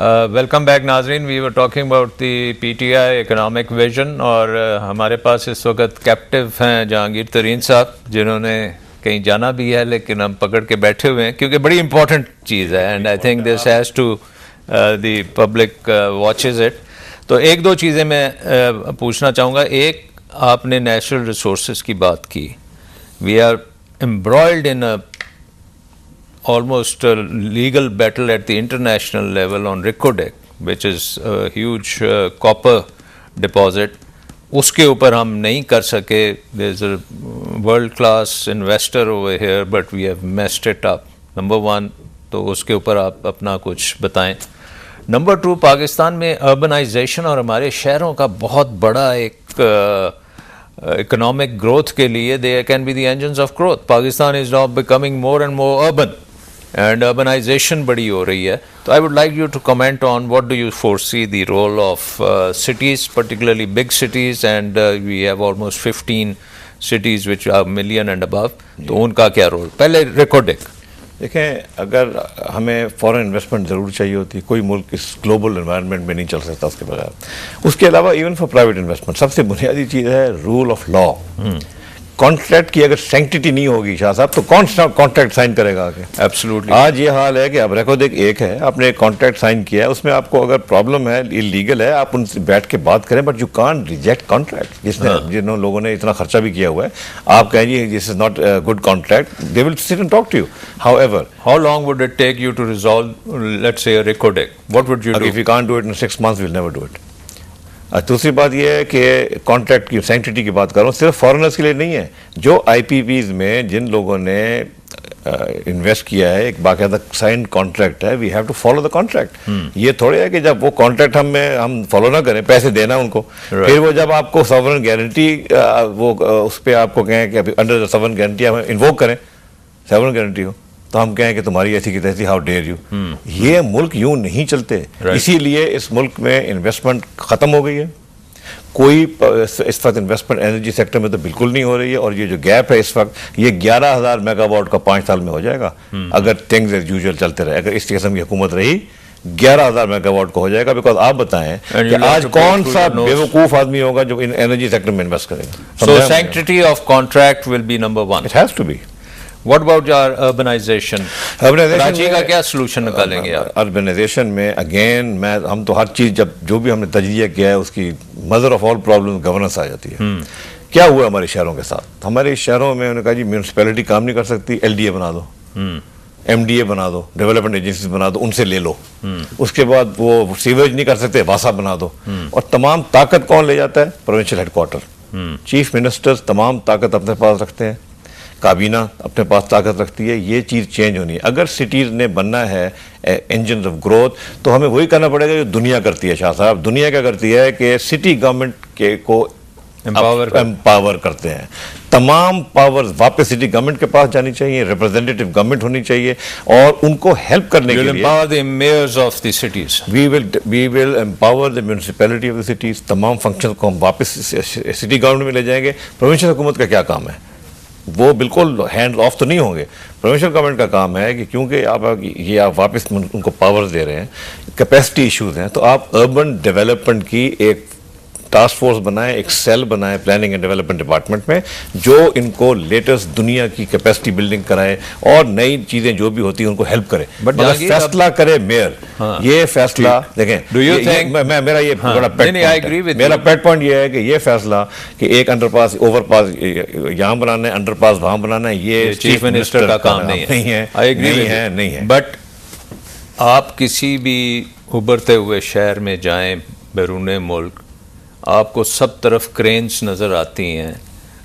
Welcome back नाजरीन। We were talking about the PTI economic vision और हमारे पास इस वक्त कैप्टिव हैं जहांगीर तरीन साहब, जिन्होंने कहीं जाना भी है लेकिन हम पकड़ के बैठे हुए हैं क्योंकि बड़ी इंपॉर्टेंट चीज़ है and I think this has to the public watches it. तो एक दो चीज़ें मैं पूछना चाहूँगा। एक, आपने नेचुरल रिसोर्स की बात की। We are embroiled in a almost a legal battle at the international level on Ricochet, which is a huge copper deposit. उसके ऊपर हम नहीं कर सके. There's a world class investor over here, but we have messed it up. Number one, तो उसके ऊपर आप अपना कुछ बताएं. Number two, पाकिस्तान में अर्बनाइजेशन और हमारे शहरों का बहुत बड़ा एक इकोनॉमिक ग्रोथ के लिए they can be the engines of growth. Pakistan is now becoming more and more urban. And urbanization बड़ी हो रही है. तो I would like you to comment on what do you foresee the role of cities, particularly big cities, and we have almost 15 cities which are million and above. तो उनका क्या role? पहले recording देखें, अगर हमें फॉरेन इन्वेस्टमेंट ज़रूर चाहिए होती है, कोई मुल्क इस ग्लोबल एनवायरनमेंट में नहीं चल सकता उसके बगैर। उसके अलावा इवन फॉर प्राइवेट इन्वेस्टमेंट सबसे बुनियादी चीज़ है रूल ऑफ लॉ। कॉन्ट्रैक्ट की अगर सैंक्टिटी नहीं होगी शाह साहब, तो कौन सा कॉन्ट्रैक्ट साइन करेगा आगे? एब्सोल्युटली। आज ये हाल है कि अब रेकोदेक एक है, आपने एक कॉन्ट्रैक्ट साइन किया है, उसमें आपको अगर प्रॉब्लम है, इलीगल है, आप उनसे बैठ के बात करें, but you can't reject contract. जिन लोगों ने इतना खर्चा भी किया हुआ है, आप कहें जी this is not good contract, they will sit and talk to you. However, how long would it take you to resolve let's say recording? What would you do? If you can't do it in 6 months, we will never do it. दूसरी बात यह है कि contract की sanctity की बात कर रहा हूँ, सिर्फ फॉरेनर्स के लिए नहीं है। जो आईपीपीज में जिन लोगों ने इन्वेस्ट किया है, एक बाकायदा साइन कॉन्ट्रैक्ट है, we have to follow the contract. ये थोड़े है कि जब वो कॉन्ट्रैक्ट हम फॉलो ना करें, पैसे देना उनको, फिर वो जब आपको सॉवरेन गारंटी वो उस पर आपको कहें कि अभी अंडर द सॉवरेन गारंटी हम इन्वोक करें सॉवरेन गारंटी को, तो हम कहें कि तुम्हारी ऐसी की तैसी, हाउ डेयर यू। ये मुल्क यूं नहीं चलते। इसीलिए इस मुल्क में इन्वेस्टमेंट खत्म हो गई है। कोई इस वक्त इन्वेस्टमेंट एनर्जी सेक्टर में तो बिल्कुल नहीं हो रही है, और ये जो गैप है इस वक्त, ये 11,000 मेगावाट का 5 साल में हो जाएगा अगर थिंग्स एज यूजुअल चलते रहे। अगर इस किस्म की हुकूमत रही, 11,000 मेगावाट का हो जाएगा। बिकॉज आप बताएं कि आज कौन सा बेवकूफ आदमी होगा जो इन एनर्जी सेक्टर में इन्वेस्ट करेगा? So sanctity of contract will be number one. It has to be. What about your urbanization? Karachi का क्या solution निकालेंगे आप? अर्बनाइजेशन में अगेन हम तो हर चीज़ जो भी हमने तजज़िया किया है, उसकी mother of all problem governance आ जाती है। क्या हुआ हमारे शहरों के साथ? हमारे शहरों में उन्होंने कहा जी म्यूनसिपैलिटी काम नहीं कर सकती, LDA बना दो, MDA बना दो, डेवलपमेंट एजेंसीज बना दो, उनसे ले लो। उसके बाद वो सीवेज नहीं कर सकते, वासा बना दो। और तमाम ताकत कौन ले जाता है? प्रोविंशियल हेडक्वार्टर, चीफ मिनिस्टर्स तमाम ताकत अपने पास रखते हैं, काबीना अपने पास ताकत रखती है। ये चीज़ चेंज होनी है। अगर सिटीज़ ने बनना है इंजन ऑफ ग्रोथ, तो हमें वही करना पड़ेगा जो दुनिया करती है। शाह साहब, दुनिया क्या करती है कि सिटी गवर्नमेंट के को एम्पावर करते हैं। तमाम पावर्स वापस सिटी गवर्नमेंट के पास जानी चाहिए, रिप्रेजेंटेटिव गवर्नमेंट होनी चाहिए, और उनको हेल्प करने के लिए empower the mayors of the cities. we will empower the municipality of the cities. तमाम फंक्शन को हम वापस सिटी गवर्नमेंट में ले जाएंगे। प्रोविंशियल हुकूमत का क्या काम है? वो बिल्कुल हैंड ऑफ तो नहीं होंगे। प्रोविंशियल गवर्नमेंट का काम है कि क्योंकि आप वापस उनको पावर्स दे रहे हैं, कैपेसिटी इश्यूज हैं, तो आप अर्बन डेवलपमेंट की एक टास्क फोर्स बनाएं, एक सेल बनाएं प्लानिंग एंड डेवलपमेंट डिपार्टमेंट में, जो इनको लेटेस्ट दुनिया की कैपेसिटी बिल्डिंग कराए और नई चीजें जो भी होती हैं उनको हेल्प करे। बट फैसला करे मेयर। ये फैसला देखें, मेरा ये बड़ा मेरा पेट पॉइंट ये है कि ये फैसला कि एक अंडरपास ओवरपास यहाँ बनाना है, अंडरपास वहां बनाना है, ये चीफ मिनिस्टर का काम नहीं है। नहीं है। बट आप किसी भी उभरते हुए शहर में जाएं बैरून मुल्क, आपको सब तरफ क्रेन्स नज़र आती हैं।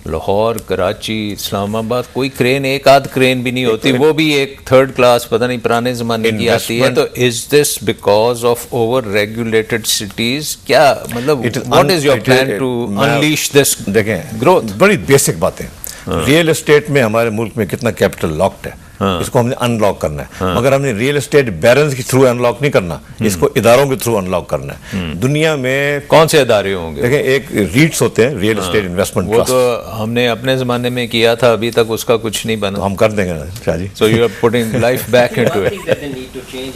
लाहौर, कराची, इस्लामाबाद, कोई क्रेन, एक आध क्रेन भी नहीं होती, वो भी एक थर्ड क्लास, पता नहीं पुराने ज़माने की आती है। तो is this because of over regulated cities? क्या मतलब what is your plan to unleash this देखें ग्रोथ? बड़ी बेसिक बातें। रियल एस्टेट में हमारे मुल्क में कितना कैपिटल लॉक्ड है, इसको हमने अनलॉक करना है, मगर हमने रियल एस्टेट बैरन्स के थ्रू अनलॉक नहीं करना, इसको इदारों के थ्रू अनलॉक करना है। दुनिया में कौन से इदारे होंगे? देखें, एक रीट्स होते हैं, रियल एस्टेट इन्वेस्टमेंट वो ट्रस्ट, तो हमने अपने जमाने में किया था, अभी तक उसका कुछ नहीं बना। हम कर देंगे ना Shah ji. So you are putting life back into One it. thing that they need to change,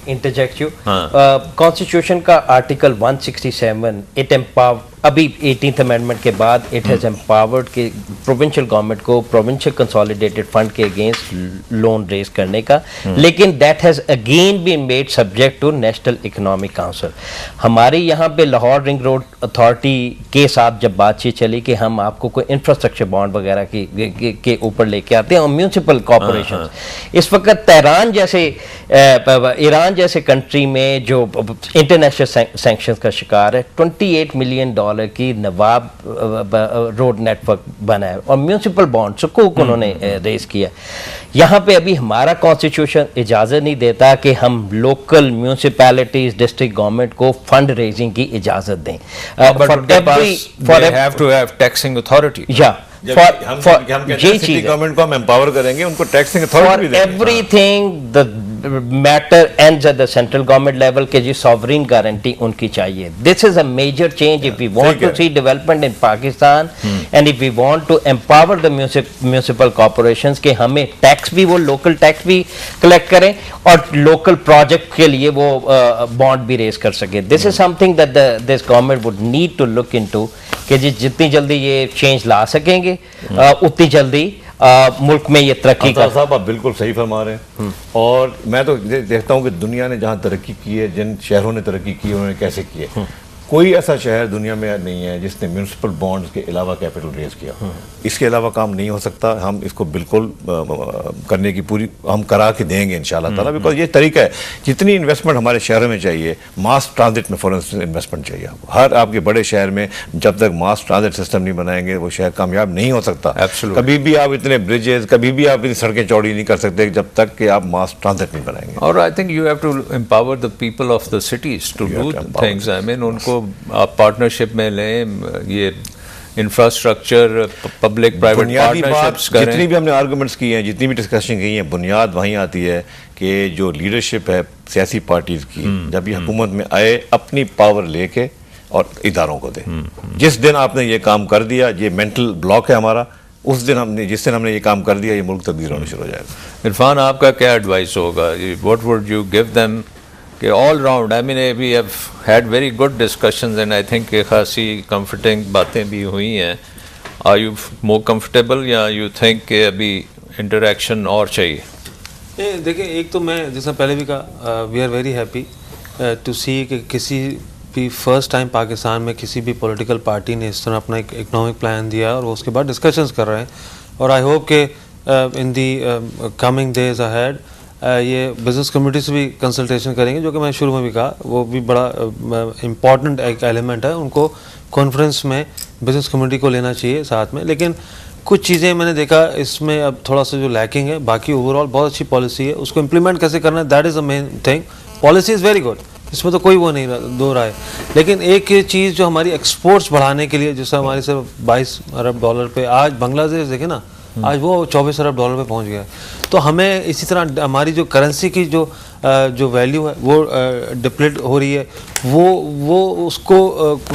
interject you. Constitution का Article 167 it empower अभी 18th अमेंडमेंट के बाद इट हैज एम्पावर्ड के प्रोविंशियल गवर्नमेंट को प्रोविंशियल कंसोलिडेटेड फंड के against loan raise करने का, लेकिन that has again been made subject to national economic council. हमारे यहाँ पे लाहौर रिंग रोड अथॉरिटी के साथ जब बातचीत चली कि हम आपको कोई इंफ्रास्ट्रक्चर बॉन्ड वगैरह के ऊपर लेके आते हैं, और म्यूनसिपल कॉरपोरेशन इस वक्त तेहरान जैसे ईरान जैसे कंट्री में जो इंटरनेशनल सैंक्शंस का शिकार है, $28 मिलियन की नवाब रोड नेटवर्क बना है और म्यूनसिपल बॉन्ड सुकूक उन्होंने रेज किया। यहाँ पे अभी हमारा कॉन्स्टिट्यूशन इजाज़त नहीं देता कि हम लोकल म्यूनसिपैलिटीज डिस्ट्रिक्ट गवर्नमेंट को फंड रेजिंग की इजाज़त दें। They have to have taxing authority. City government को हम एम्पावर करेंगे, उनको टैक्सिंग अथॉरिटी भी देंगे। Everything the matter ends at the central government level के जी सॉवरेन गारंटी उनकी चाहिए। This is a major change if we want to see development in Pakistan and if we want to empower the municipal corporations के हमें tax भी, वो local tax भी collect करें और लोकल प्रोजेक्ट के लिए वो बॉन्ड भी रेज कर सके। This is something that this government would need to look into कि जितनी जल्दी ये चेंज ला सकेंगे उतनी जल्दी मुल्क में ये तरक्की कर। साहब आप बिल्कुल सही फरमा रहे हैं, और मैं तो देखता हूँ कि दुनिया ने जहाँ तरक्की की है, जिन शहरों ने तरक्की की है, उन्होंने कैसे की है। कोई ऐसा शहर दुनिया में नहीं है जिसने म्यूनिसिपल बॉन्ड्स के अलावा कैपिटल रेज किया। इसके अलावा काम नहीं हो सकता। हम इसको बिल्कुल करने की पूरी हम करा के देंगे इंशाल्लाह ताला, बिकॉज ये तरीका है। जितनी इन्वेस्टमेंट हमारे शहरों में चाहिए, मास ट्रांजिट में फॉर इंस्टेंस इन्वेस्टमेंट चाहिए आपको। हर आपके बड़े शहर में जब तक मास ट्रांजिट सिस्टम नहीं बनाएंगे वो शहर कामयाब नहीं हो सकता। कभी भी आप इतने ब्रिजेस, कभी भी आप इतनी सड़कें चौड़ी नहीं कर सकते जब तक कि आप मास ट्रांजिट नहीं बनाएंगे। और I think you have to empower the people of the cities to do things. I mean उनको आप पार्टनरशिप में लें, ये इंफ्रास्ट्रक्चर पब्लिक प्राइवेट पार्टनरशिप्स करें। जितनी भी हमने आर्गुमेंट्स किए हैं, जितनी भी डिस्कशन की है, बुनियाद वहीं आती है कि जो लीडरशिप है सियासी पार्टीज की, जब ये हुकूमत में आए अपनी पावर लेके और इदारों को दे। जिस दिन आपने ये काम कर दिया, ये मेंटल ब्लॉक है हमारा, उस दिन जिस दिन हमने ये काम कर दिया, ये मुल्क तब्दील होना शुरू हो जाएगा। इरफान, आपका क्या एडवाइस होगा? What would you give them कि all round, I mean we have had very good discussions and I think खासी कंफर्टिंग बातें भी हुई हैं। आर यू मोर कंफर्टेबल या यू थिंक कि अभी इंटरेक्शन और चाहिए? देखिए, एक तो मैं जैसा पहले भी कहा, we are very happy to see कि किसी भी फर्स्ट टाइम पाकिस्तान में किसी भी पॉलिटिकल पार्टी ने इस तरह अपना एक इकोनॉमिक प्लान दिया और उसके बाद डिस्कशंस कर रहे हैं। और आई होप कि इन दी कमिंग डेज अहेड ये बिज़नेस कम्युनिटी से भी कंसल्टेशन करेंगे, जो कि मैं शुरू में भी कहा वो भी बड़ा इम्पॉर्टेंट एक एलिमेंट है। उनको कॉन्फ्रेंस में बिज़नेस कम्युनिटी को लेना चाहिए साथ में। लेकिन कुछ चीज़ें मैंने देखा इसमें अब थोड़ा सा जो लैकिंग है, बाकी ओवरऑल बहुत अच्छी पॉलिसी है, उसको इम्प्लीमेंट कैसे करना है, that is the main thing. Policy is very good, इसमें तो कोई वो नहीं दो राय। लेकिन एक चीज़ जो हमारी एक्सपोर्ट्स बढ़ाने के लिए, जैसे हमारे सिर्फ $22 अरब पे, आज बांग्लादेश देखे ना, आज वो $24 अरब पे पहुंच गया। तो हमें इसी तरह हमारी जो करेंसी की जो वैल्यू है वो डिप्लीट हो रही है, वो उसको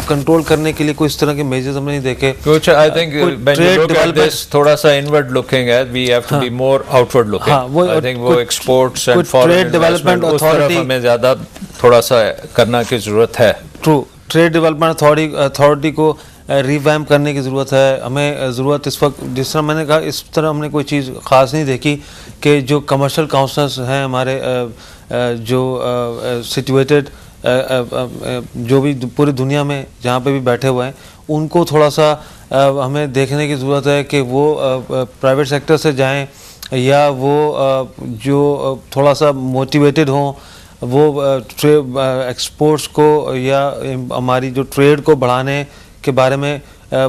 कंट्रोल करने के लिए कोई इस तरह के मेजर्स हमने नहीं देखे। कुछ I think when you look at this थोड़ा सा इनवर्ड लुकिंग है, we have to be more outward looking. I think वो exports and foreign development authority हमें ज़्यादा थोड़ा सा करना की ज़रूरत है। ट्रू, ट्रेड डेवलपमेंट अथॉरिटी को रिवैम्प करने की ज़रूरत है। हमें ज़रूरत इस वक्त, जिस तरह मैंने कहा, इस तरह हमने कोई चीज़ ख़ास नहीं देखी कि जो कमर्शियल काउंसलर्स हैं हमारे, जो सिचुएटेड जो भी पूरी दुनिया में जहाँ पे भी बैठे हुए हैं, उनको थोड़ा सा हमें देखने की ज़रूरत है कि वो प्राइवेट सेक्टर से जाएं या वो जो थोड़ा सा मोटिवेटेड हों, वो एक्सपोर्ट्स को या हमारी जो ट्रेड को बढ़ाने के बारे में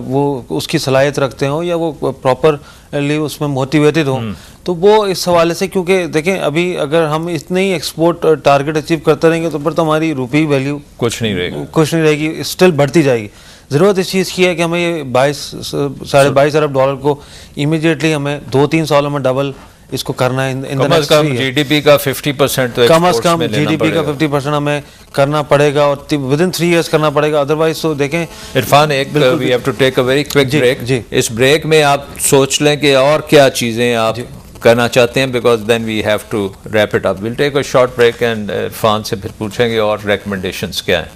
वो उसकी सलाहियत रखते हो या वो प्रॉपरली उसमें मोटिवेटेड हो। तो वो इस हवाले से, क्योंकि देखें अभी अगर हम इतने ही एक्सपोर्ट टारगेट अचीव करते रहेंगे तो फिर तो हमारी रुपी वैल्यू कुछ नहीं रहेगी, स्टिल बढ़ती जाएगी। ज़रूरत इस चीज़ की है कि हमें ये 22-22.5 अरब डॉलर को इमीडिएटली हमें 2-3 सालों में डबल इसको करना है। इन कम से कम जीडीपी का 50% तो कम से exports कम में लेना जीडीपी का पड़ेगा। 50% हमें करना पड़ेगा और विदिन 3 इयर्स करना पड़ेगा, अदरवाइज तो देखें इरफान, एक we have to take a very quick break. जी। इस ब्रेक में आप सोच लें कि और क्या चीज़ें आप करना चाहते हैं, because then we have to wrap it up. Will take a short break and Irfan से फिर पूछेंगे और रिकमेंडेशंस क्या हैं।